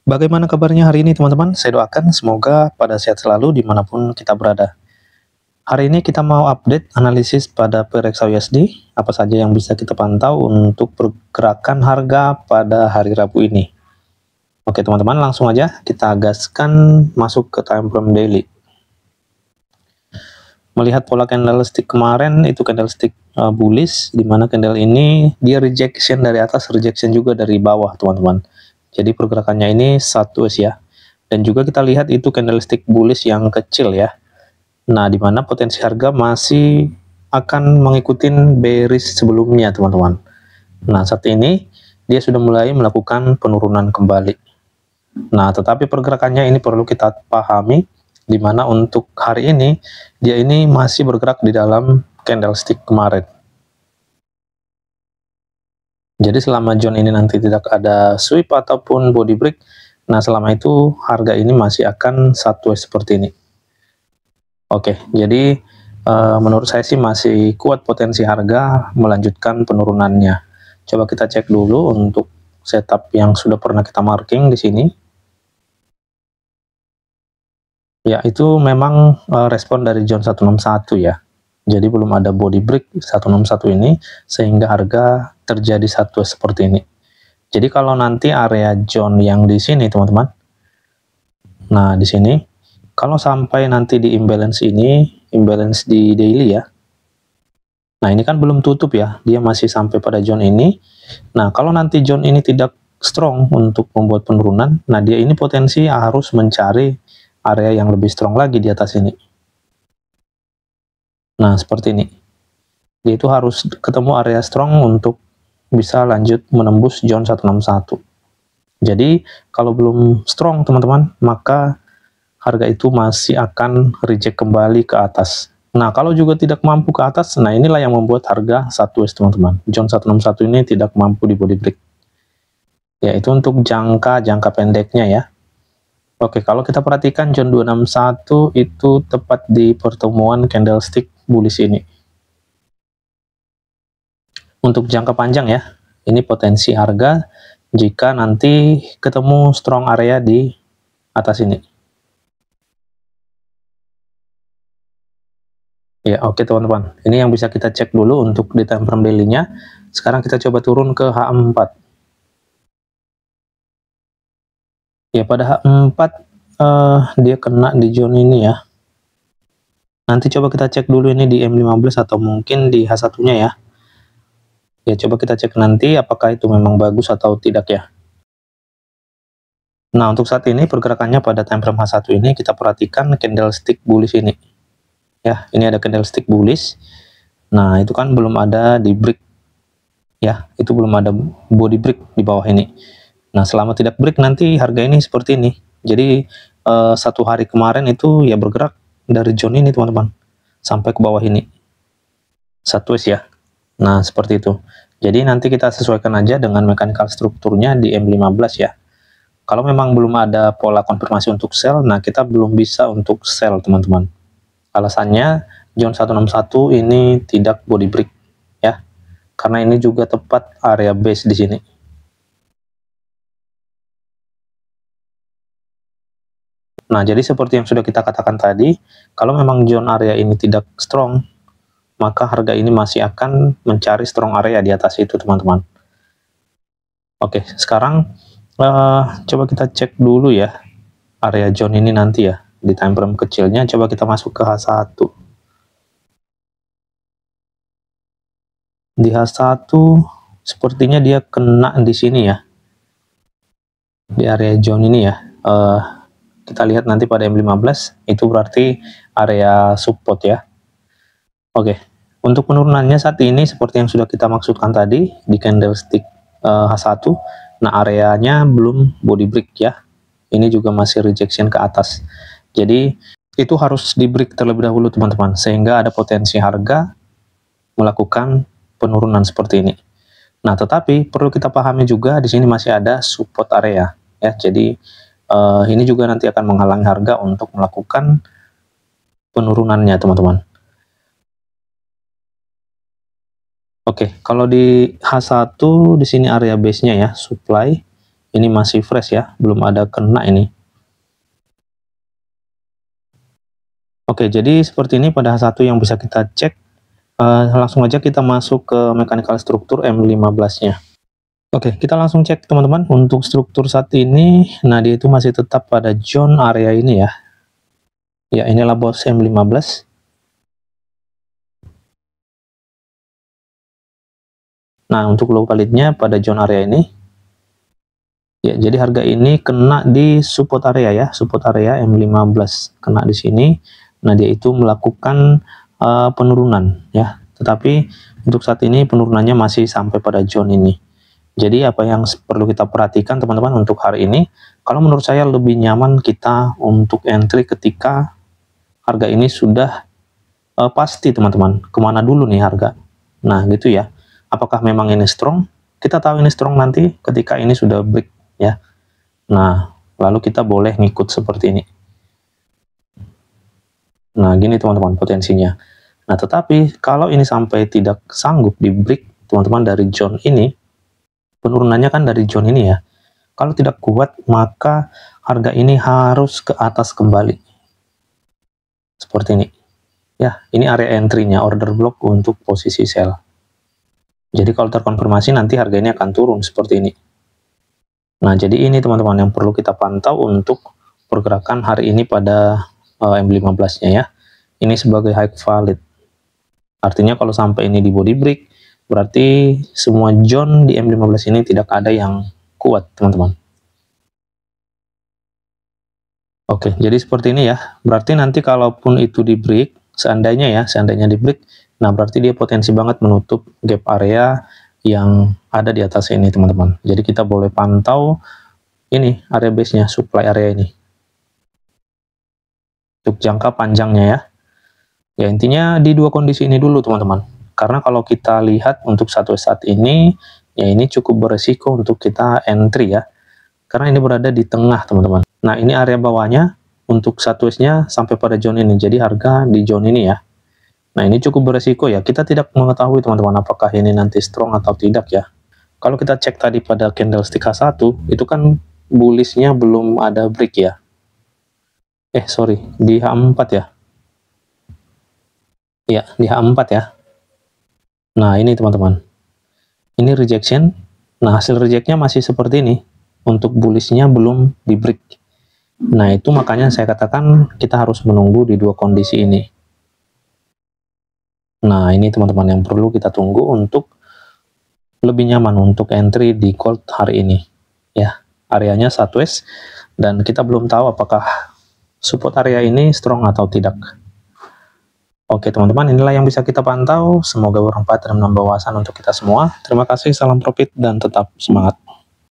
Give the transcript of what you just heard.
Bagaimana kabarnya hari ini teman-teman? Saya doakan semoga pada sehat selalu dimanapun kita berada. Hari ini kita mau update analisis pada Pereksa USD, apa saja yang bisa kita pantau untuk pergerakan harga pada hari Rabu ini. Oke teman-teman, langsung aja kita gaskan masuk ke time frame daily. Melihat pola candlestick kemarin, itu candlestick bullish, di mana candle ini dia rejection dari atas, rejection juga dari bawah teman-teman. Jadi pergerakannya ini satu ya. Dan juga kita lihat itu candlestick bullish yang kecil ya. Nah, di mana potensi harga masih akan mengikuti bearish sebelumnya, teman-teman. Nah, saat ini dia sudah mulai melakukan penurunan kembali. Nah, tetapi pergerakannya ini perlu kita pahami, di mana untuk hari ini dia ini masih bergerak di dalam candlestick kemarin. Jadi selama zone ini nanti tidak ada sweep ataupun body break, nah selama itu harga ini masih akan sideways seperti ini. Oke, jadi menurut saya sih masih kuat potensi harga melanjutkan penurunannya. Coba kita cek dulu untuk setup yang sudah pernah kita marking di sini. Ya, itu memang respon dari zone 161 ya. Jadi belum ada body break 161 ini, sehingga harga terjadi satu seperti ini. Jadi kalau nanti area zone yang di sini teman-teman, nah di sini, kalau sampai nanti di imbalance ini, imbalance di daily ya, nah ini kan belum tutup ya, dia masih sampai pada zone ini. Nah kalau nanti zone ini tidak strong untuk membuat penurunan, nah dia ini potensi harus mencari area yang lebih strong lagi di atas ini. Nah seperti ini, dia itu harus ketemu area strong untuk bisa lanjut menembus zone 161. Jadi kalau belum strong teman-teman, maka harga itu masih akan reject kembali ke atas. Nah, kalau juga tidak mampu ke atas, nah inilah yang membuat harga sideways teman-teman. Zone 161 ini tidak mampu di body break. Ya, itu untuk jangka pendeknya ya. Oke, kalau kita perhatikan zone 261 itu tepat di pertemuan candlestick bullish ini. Untuk jangka panjang ya, ini potensi harga jika nanti ketemu strong area di atas ini. Ya, oke teman-teman. Ini yang bisa kita cek dulu untuk di time frame daily-nya. Sekarang kita coba turun ke H4. Ya, pada H4 dia kena di zone ini ya. Nanti coba kita cek dulu ini di M15 atau mungkin di H1-nya ya. Ya, coba kita cek nanti apakah itu memang bagus atau tidak ya. Nah, untuk saat ini pergerakannya pada time frame H1 ini kita perhatikan candlestick bullish ini. Ya, ini ada candlestick bullish. Nah, itu kan belum ada di break. Ya, itu belum ada body break di bawah ini. Nah, selama tidak break nanti harga ini seperti ini. Jadi, satu hari kemarin itu ya bergerak dari zone ini teman-teman, sampai ke bawah ini. Sideways ya. Nah, seperti itu. Jadi nanti kita sesuaikan aja dengan mechanical strukturnya di M15 ya. Kalau memang belum ada pola konfirmasi untuk sell, nah kita belum bisa untuk sell teman-teman. Alasannya, zone 161 ini tidak body break ya. Karena ini juga tepat area base di sini. Nah, jadi seperti yang sudah kita katakan tadi, kalau memang zone area ini tidak strong, maka harga ini masih akan mencari strong area di atas itu, teman-teman. Oke, sekarang coba kita cek dulu ya, area zone ini nanti ya, di time frame kecilnya, coba kita masuk ke H1. Di H1, sepertinya dia kena di sini ya, di area zone ini ya. Kita lihat nanti pada M15, itu berarti area support ya. Oke, untuk penurunannya saat ini seperti yang sudah kita maksudkan tadi di candlestick H1, nah areanya belum body break ya. Ini juga masih rejection ke atas. Jadi itu harus di break terlebih dahulu teman-teman, sehingga ada potensi harga melakukan penurunan seperti ini. Nah, tetapi perlu kita pahami juga di sini masih ada support area ya. Jadi ini juga nanti akan menghalangi harga untuk melakukan penurunannya teman-teman. Oke, kalau di H1 di sini area base-nya ya, supply Ini masih fresh ya, belum ada kena ini. Oke, jadi seperti ini pada H1 yang bisa kita cek. Langsung aja kita masuk ke mechanical struktur M15-nya. Oke, kita langsung cek teman-teman untuk struktur saat ini. Nah, dia itu masih tetap pada zone area ini ya. Ya, inilah bos M15. Nah, untuk low validnya pada zone area ini. Ya, jadi harga ini kena di support area ya, support area M15 kena di sini. Nah, dia itu melakukan penurunan ya. Tetapi untuk saat ini penurunannya masih sampai pada zone ini. Jadi apa yang perlu kita perhatikan teman-teman untuk hari ini, kalau menurut saya lebih nyaman kita untuk entry ketika harga ini sudah pasti teman-teman, kemana dulu nih harga. Nah gitu ya, apakah memang ini strong? Kita tahu ini strong nanti ketika ini sudah break ya. Nah lalu kita boleh ngikut seperti ini. Nah gini teman-teman potensinya. Nah tetapi kalau ini sampai tidak sanggup di break teman-teman dari zone ini, penurunannya kan dari zone ini ya. Kalau tidak kuat, maka harga ini harus ke atas kembali. Seperti ini. Ya, ini area entry-nya, order block untuk posisi sell. Jadi kalau terkonfirmasi nanti harga ini akan turun seperti ini. Nah, jadi ini teman-teman yang perlu kita pantau untuk pergerakan hari ini pada M15-nya ya. Ini sebagai high valid. Artinya kalau sampai ini di body break, berarti semua zone di M15 ini tidak ada yang kuat teman-teman. Oke, jadi seperti ini ya. Berarti nanti kalaupun itu di break, seandainya di break, nah berarti dia potensi banget menutup gap area yang ada di atas ini teman-teman. Jadi kita boleh pantau ini area base-nya, supply area ini. Untuk jangka panjangnya ya. Ya intinya di dua kondisi ini dulu teman-teman. Karena kalau kita lihat untuk satu saat ini, ya ini cukup beresiko untuk kita entry ya. Karena ini berada di tengah teman-teman. Nah ini area bawahnya untuk satu nya sampai pada zone ini. Jadi harga di zone ini ya. Nah ini cukup beresiko ya. Kita tidak mengetahui teman-teman apakah ini nanti strong atau tidak ya. Kalau kita cek tadi pada candlestick H1, itu kan bullishnya belum ada break ya. Sorry, di H4 ya. Ya, di H4 ya. Nah, ini teman-teman. Ini rejection. Nah, hasil rejectnya masih seperti ini. Untuk bullishnya belum di break. Nah, itu makanya saya katakan kita harus menunggu di dua kondisi ini. Nah, ini teman-teman yang perlu kita tunggu untuk lebih nyaman untuk entry di gold hari ini. Ya, areanya sideways. Dan kita belum tahu apakah support area ini strong atau tidak. Oke teman-teman, inilah yang bisa kita pantau. Semoga bermanfaat dan menambah wawasan untuk kita semua. Terima kasih, salam profit, dan tetap semangat.